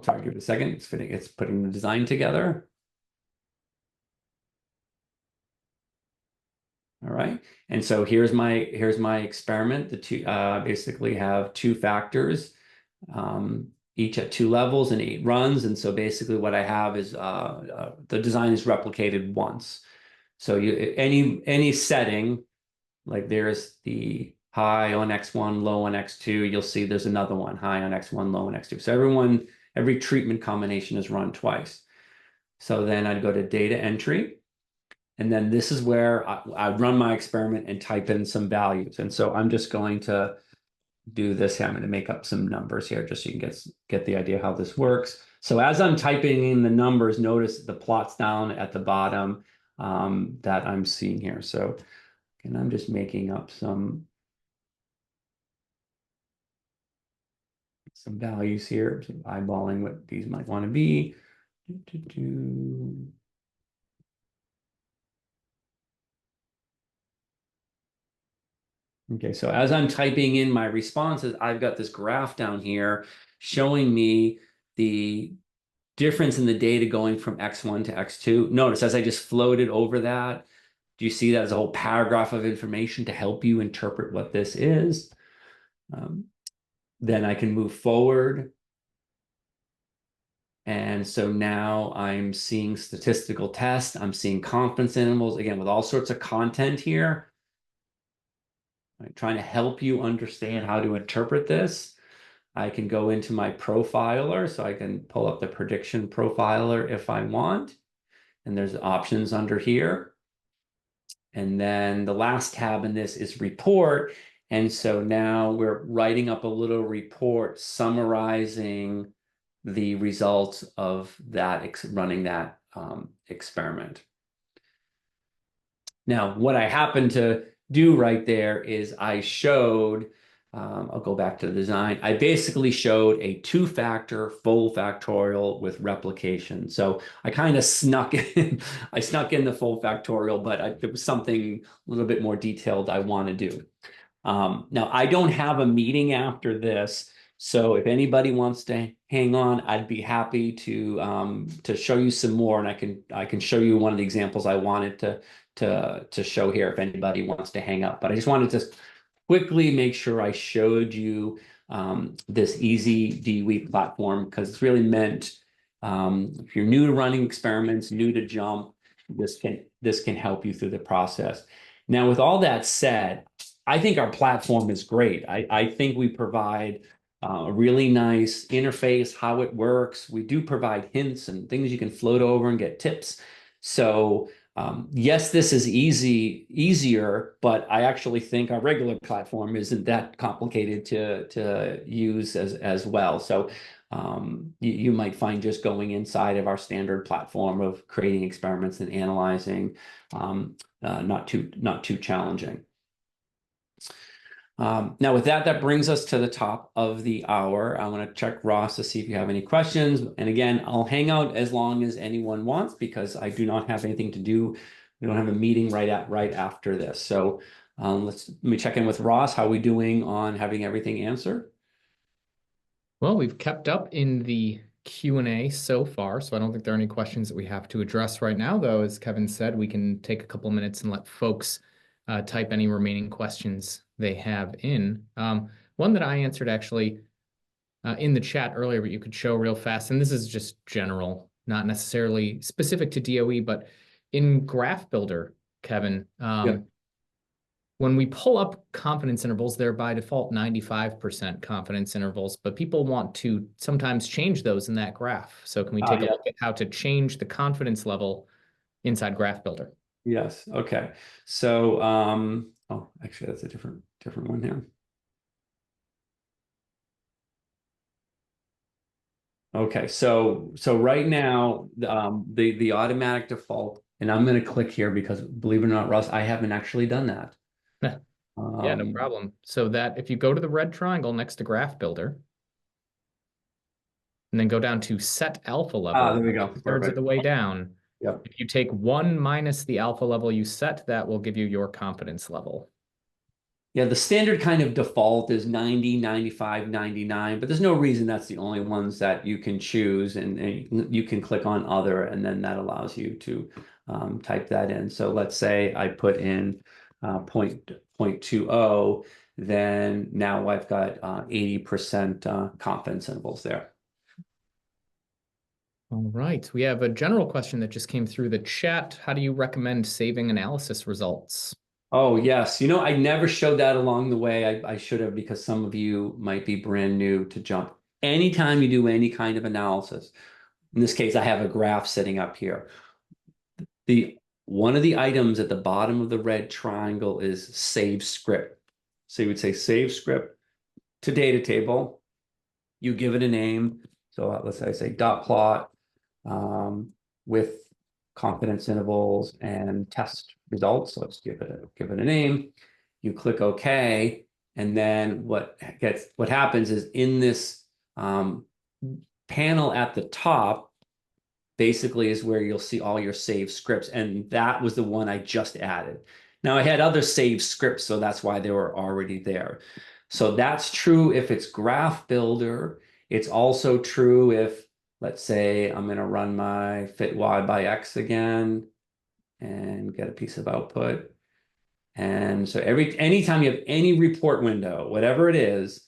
sorry, give it a second. It's putting the design together. All right, and so here's my experiment. The two basically have 2 factors, each at 2 levels and 8 runs. And so basically what I have is the design is replicated once. So any setting, like there's the high on X1, low on X2, you'll see there's another one, high on X1, low on X2. So every treatment combination is run twice. So then I'd go to data entry. And then this is where I run my experiment and type in some values. And so I'm just going to do this here. I'm going to make up some numbers here just so you can get the idea how this works. So as I'm typing in the numbers, notice the plots down at the bottom that I'm seeing here. So, and I'm just making up some values here, so eyeballing what these might want to be. Okay, so as I'm typing in my responses, I've got this graph down here showing me the difference in the data going from X1 to X2. Notice as I just floated over that, do you see that as a whole paragraph of information to help you interpret what this is? Then I can move forward. And so now I'm seeing statistical tests. I'm seeing confidence intervals, again, with all sorts of content here. I'm trying to help you understand how to interpret this. I can go into my profiler, so I can pull up the prediction profiler if I want. And there's options under here. And then the last tab in this is report. And so now we're writing up a little report summarizing the results of that running that experiment. Now, what I happen to do right there is I showed, I'll go back to the design. I basically showed a 2-factor full factorial with replication. So I kind of snuck in, I snuck in the full factorial, but there was something a little bit more detailed I want to do. Now, I don't have a meeting after this, so if anybody wants to hang on, I'd be happy to show you some more, and I can show you one of the examples I wanted to show here if anybody wants to hang up. But I just wanted to quickly make sure I showed you this easy DWE platform, because it's really meant if you're new to running experiments, new to JUMP, this can help you through the process. Now, with all that said, I think our platform is great. I think we provide a really nice interface, how it works. We do provide hints and things you can float over and get tips. So yes, this is easier, but I actually think our regular platform isn't that complicated to use as well. So you might find just going inside of our standard platform of creating experiments and analyzing not too challenging. Now, with that brings us to the top of the hour. I want to check Ross to see if you have any questions. And again, I'll hang out as long as anyone wants, because I do not have anything to do. We don't have a meeting right after this. So let me check in with Ross. How are we doing on having everything answered? Well, we've kept up in the Q&A so far, so I don't think there are any questions that we have to address right now, though. As Kevin said, we can take a couple minutes and let folks type any remaining questions they have in. One that I answered actually in the chat earlier, but you could show real fast, and this is just general, not necessarily specific to DOE, but in Graph Builder, Kevin, when we pull up confidence intervals, they're by default 95% confidence intervals, but people want to sometimes change those in that graph. So can we take a look at how to change the confidence level inside Graph Builder. Yes. Okay. So, oh, actually, that's a different one here. Okay. So right now, the automatic default, and I'm going to click here because believe it or not, Russ, I haven't actually done that. Yeah, no problem. So that if you go to the red triangle next to Graph Builder, and then go down to set alpha level, There we go. two-thirds of the way down. Yep. If you take 1 minus the alpha level you set, that will give you your confidence level. Yeah, the standard kind of default is 90, 95, 99, but there's no reason that's the only ones that you can choose, and you can click on other, and then that allows you to type that in. So let's say I put in 0.20, then now I've got 80% confidence intervals there. All right, we have a general question that just came through the chat. How do you recommend saving analysis results? Oh, yes. I never showed that along the way. I should have, because some of you might be brand new to Jump. Anytime you do any kind of analysis, in this case, I have a graph sitting up here. One of the items at the bottom of the red triangle is save script. So you would say save script to data table. You give it a name. So let's say dot plot with confidence intervals and test results. So let's give it a name. You click OK, and then what happens is in this panel at the top basically is where you'll see all your saved scripts, and that was the one I just added. Now I had other saved scripts, so that's why they were already there. So that's true if it's Graph Builder. It's also true if, let's say, I'm going to run my fit y by x again and get a piece of output. And so anytime you have any report window, whatever it is,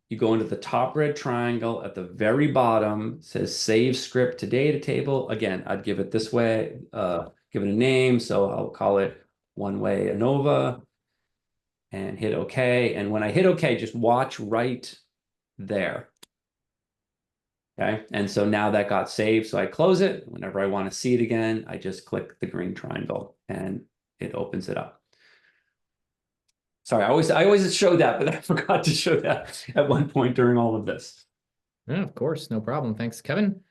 you go into the top red triangle at the very bottom, it says save script to data table. Again, I'd give it this way, give it a name. So I'll call it one-way ANOVA and hit OK. And when I hit OK, just watch right there. Okay. And so now that got saved. So I close it. Whenever I want to see it again, I just click the green triangle and it opens it up. Sorry, I always show that, but I forgot to show that at one point during all of this. Yeah, of course, no problem. Thanks, Kevin.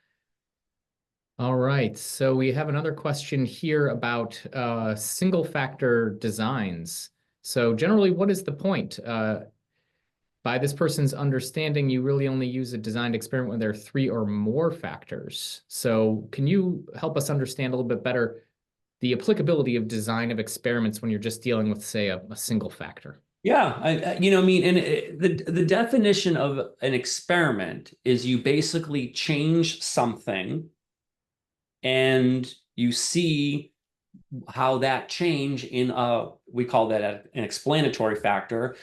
All right, so we have another question here about single factor designs. So generally, what is the point? By this person's understanding, you really only use a designed experiment when there are 3 or more factors. So can you help us understand a little bit better the applicability of design of experiments when you're just dealing with, say, a single factor? Yeah, the definition of an experiment is you basically change something and you see how that change in we call that an explanatory factor,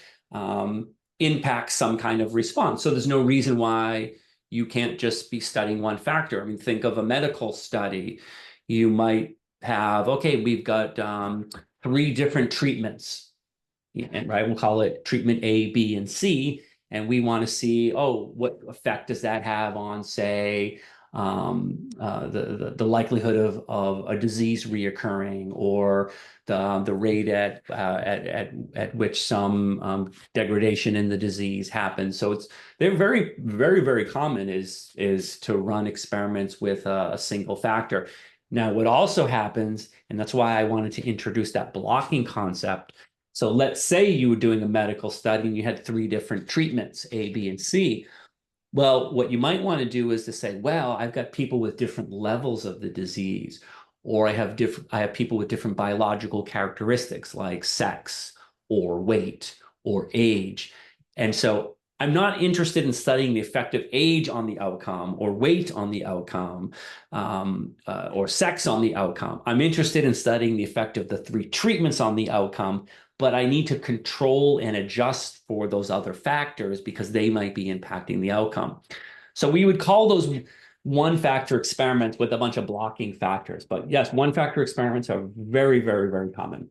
impacts some kind of response. So there's no reason why you can't just be studying one factor. I mean, think of a medical study. You might have, okay, we've got 3 different treatments, and right, we'll call it treatment A, B, and C, and we want to see, oh, what effect does that have on, say, the likelihood of a disease reoccurring, or the rate at which some degradation in the disease happens. So they're very, very, very common is to run experiments with a single factor. Now, what also happens, and that's why I wanted to introduce that blocking concept. So let's say you were doing a medical study and you had 3 different treatments, A, B, and C. Well, what you might want to do is to say, well, I've got people with different levels of the disease, or I have people with different biological characteristics like sex or weight or age. And so I'm not interested in studying the effect of age on the outcome, or weight on the outcome, or sex on the outcome. I'm interested in studying the effect of the 3 treatments on the outcome, but I need to control and adjust for those other factors because they might be impacting the outcome. So we would call those one-factor experiments with a bunch of blocking factors. But yes, one-factor experiments are very, very, very common.